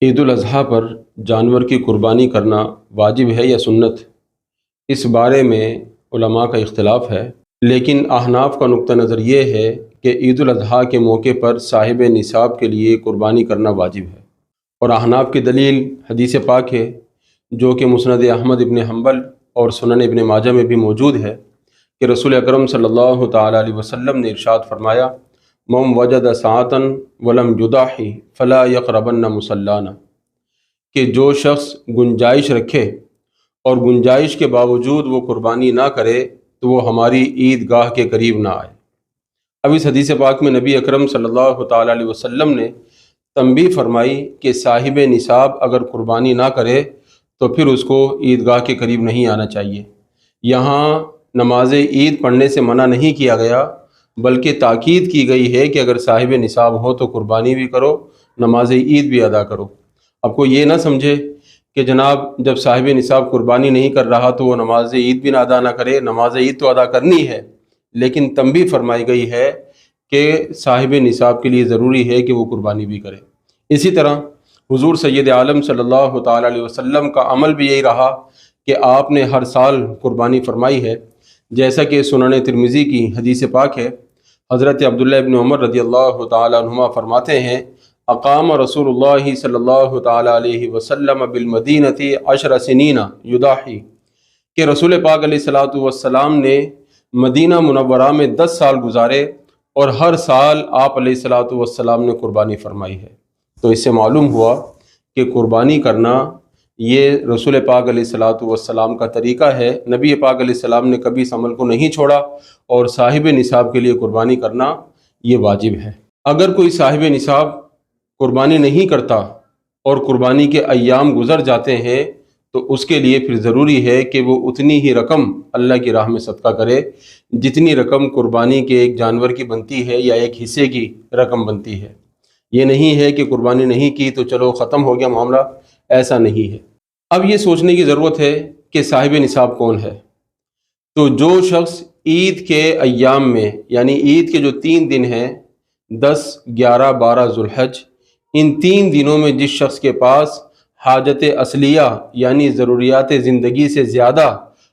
عید الاضحیٰ پر جانور کی قربانی کرنا واجب ہے یا سنت؟ اس بارے میں علماء کا اختلاف ہے، لیکن احناف کا نقطہ نظر یہ ہے کہ عید الاضحیٰ کے موقع پر صاحب نصاب کے لیے قربانی کرنا واجب ہے، اور احناف کی دلیل حدیث پاک ہے جو کہ مسند احمد ابن حنبل اور سنن ابن ماجہ میں بھی موجود ہے کہ رسول اکرم صلی اللہ تعالیٰ علیہ وسلم نے ارشاد فرمایا، من وجد ساعتاً ولم یضحی فلا یقربن مصلانا، کہ جو شخص گنجائش رکھے اور گنجائش کے باوجود وہ قربانی نہ کرے تو وہ ہماری عید گاہ کے قریب نہ آئے۔ اب اس حدیث پاک میں نبی اکرم صلی اللہ تعالیٰ علیہ وسلم نے تنبیہ فرمائی کہ صاحب نصاب اگر قربانی نہ کرے تو پھر اس کو عید گاہ کے قریب نہیں آنا چاہیے۔ یہاں نماز عید پڑھنے سے منع نہیں کیا گیا، بلکہ تاکید کی گئی ہے کہ اگر صاحب نصاب ہو تو قربانی بھی کرو، نماز عید بھی ادا کرو۔ اب کوئی یہ نہ سمجھے کہ جناب جب صاحب نصاب قربانی نہیں کر رہا تو وہ نماز عید بھی نہ ادا نہ کرے، نماز عید تو ادا کرنی ہے، لیکن تنبیہ فرمائی گئی ہے کہ صاحب نصاب کے لیے ضروری ہے کہ وہ قربانی بھی کرے۔ اسی طرح حضور سید عالم صلی اللہ تعالیٰ علیہ وسلم کا عمل بھی یہی رہا کہ آپ نے ہر سال قربانی فرمائی ہے، جیسا کہ سنن ترمذی کی حدیث پاک ہے۔ حضرت عبداللہ ابن عمر رضی اللہ تعالیٰ عنہما فرماتے ہیں، اقام رسول اللہ صلی اللہ تعالیٰ علیہ وسلم بالمدینۃ 10 سنین یضحی، کہ رسول پاک علیہ الصلاۃ والسلام نے مدینہ منورہ میں 10 سال گزارے اور ہر سال آپ علیہ الصلاۃ والسلام نے قربانی فرمائی ہے۔ تو اس سے معلوم ہوا کہ قربانی کرنا یہ رسول پاک علیہ الصلاۃ والسلام کا طریقہ ہے۔ نبی پاک علیہ السلام نے کبھی اس عمل کو نہیں چھوڑا، اور صاحب نصاب کے لیے قربانی کرنا یہ واجب ہے۔ اگر کوئی صاحب نصاب قربانی نہیں کرتا اور قربانی کے ایام گزر جاتے ہیں تو اس کے لیے پھر ضروری ہے کہ وہ اتنی ہی رقم اللہ کی راہ میں صدقہ کرے جتنی رقم قربانی کے ایک جانور کی بنتی ہے یا ایک حصے کی رقم بنتی ہے۔ یہ نہیں ہے کہ قربانی نہیں کی تو چلو ختم ہو گیا معاملہ، ایسا نہیں ہے۔ اب یہ سوچنے کی ضرورت ہے کہ صاحب نصاب کون ہے۔ تو جو شخص عید کے ایام میں، یعنی عید کے جو 3 دن ہیں 10، 11، 12 ذوالحج، ان 3 دنوں میں جس شخص کے پاس حاجت اصلیہ یعنی ضروریات زندگی سے زیادہ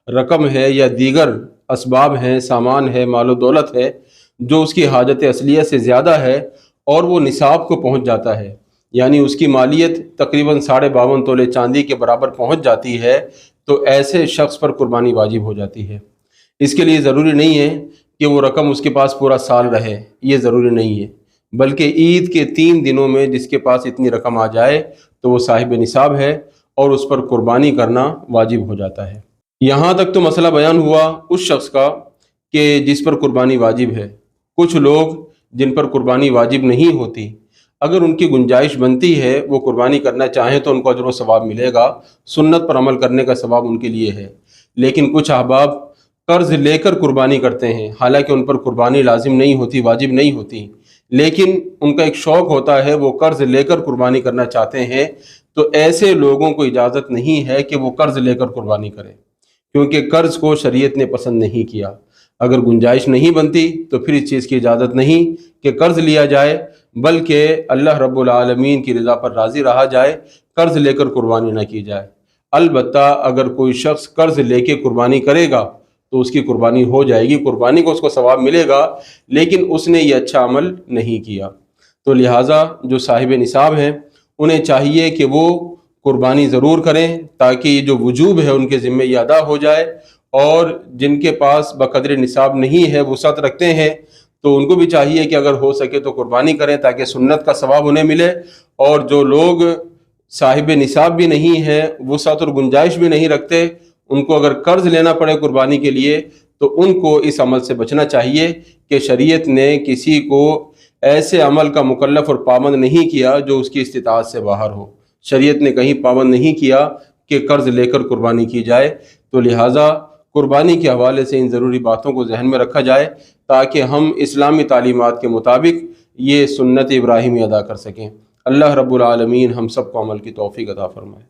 رقم ہے یا دیگر اسباب ہیں، سامان ہے، مال و دولت ہے جو اس کی حاجت اصلیہ سے زیادہ ہے اور وہ نصاب کو پہنچ جاتا ہے، یعنی اس کی مالیت تقریباً 52.5 تولے چاندی کے برابر پہنچ جاتی ہے، تو ایسے شخص پر قربانی واجب ہو جاتی ہے۔ اس کے لیے ضروری نہیں ہے کہ وہ رقم اس کے پاس پورا سال رہے، یہ ضروری نہیں ہے، بلکہ عید کے 3 دنوں میں جس کے پاس اتنی رقم آ جائے تو وہ صاحب نصاب ہے اور اس پر قربانی کرنا واجب ہو جاتا ہے۔ یہاں تک تو مسئلہ بیان ہوا اس شخص کا کہ جس پر قربانی واجب ہے۔ کچھ لوگ جن پر قربانی واجب نہیں ہوتی، اگر ان کی گنجائش بنتی ہے وہ قربانی کرنا چاہیں تو ان کو اجر و ثواب ملے گا، سنت پر عمل کرنے کا ثواب ان کے لیے ہے۔ لیکن کچھ احباب قرض لے کر قربانی کرتے ہیں، حالانکہ ان پر قربانی لازم نہیں ہوتی، واجب نہیں ہوتی، لیکن ان کا ایک شوق ہوتا ہے، وہ قرض لے کر قربانی کرنا چاہتے ہیں، تو ایسے لوگوں کو اجازت نہیں ہے کہ وہ قرض لے کر قربانی کریں، کیونکہ قرض کو شریعت نے پسند نہیں کیا۔ اگر گنجائش نہیں بنتی تو پھر اس چیز کی اجازت نہیں کہ قرض لیا جائے، بلکہ اللہ رب العالمین کی رضا پر راضی رہا جائے، قرض لے کر قربانی نہ کی جائے۔ البتہ اگر کوئی شخص قرض لے کے قربانی کرے گا تو اس کی قربانی ہو جائے گی، قربانی کو اس کو ثواب ملے گا، لیکن اس نے یہ اچھا عمل نہیں کیا۔ تو لہٰذا جو صاحب نصاب ہیں انہیں چاہیے کہ وہ قربانی ضرور کریں تاکہ یہ جو وجوب ہے ان کے ذمہ یہ ادا ہو جائے، اور جن کے پاس بقدر نصاب نہیں ہے، وسعت رکھتے ہیں، تو ان کو بھی چاہیے کہ اگر ہو سکے تو قربانی کریں تاکہ سنت کا ثواب انہیں ملے، اور جو لوگ صاحب نصاب بھی نہیں ہے، وسعت اور گنجائش بھی نہیں رکھتے، ان کو اگر قرض لینا پڑے قربانی کے لیے تو ان کو اس عمل سے بچنا چاہیے کہ شریعت نے کسی کو ایسے عمل کا مکلف اور پابند نہیں کیا جو اس کی استطاعت سے باہر ہو۔ شریعت نے کہیں پابند نہیں کیا کہ قرض لے کر قربانی کی جائے، تو لہٰذا قربانی کے حوالے سے ان ضروری باتوں کو ذہن میں رکھا جائے تاکہ ہم اسلامی تعلیمات کے مطابق یہ سنت ابراہیمی ادا کر سکیں۔ اللہ رب العالمین ہم سب کو عمل کی توفیق عطا فرمائے۔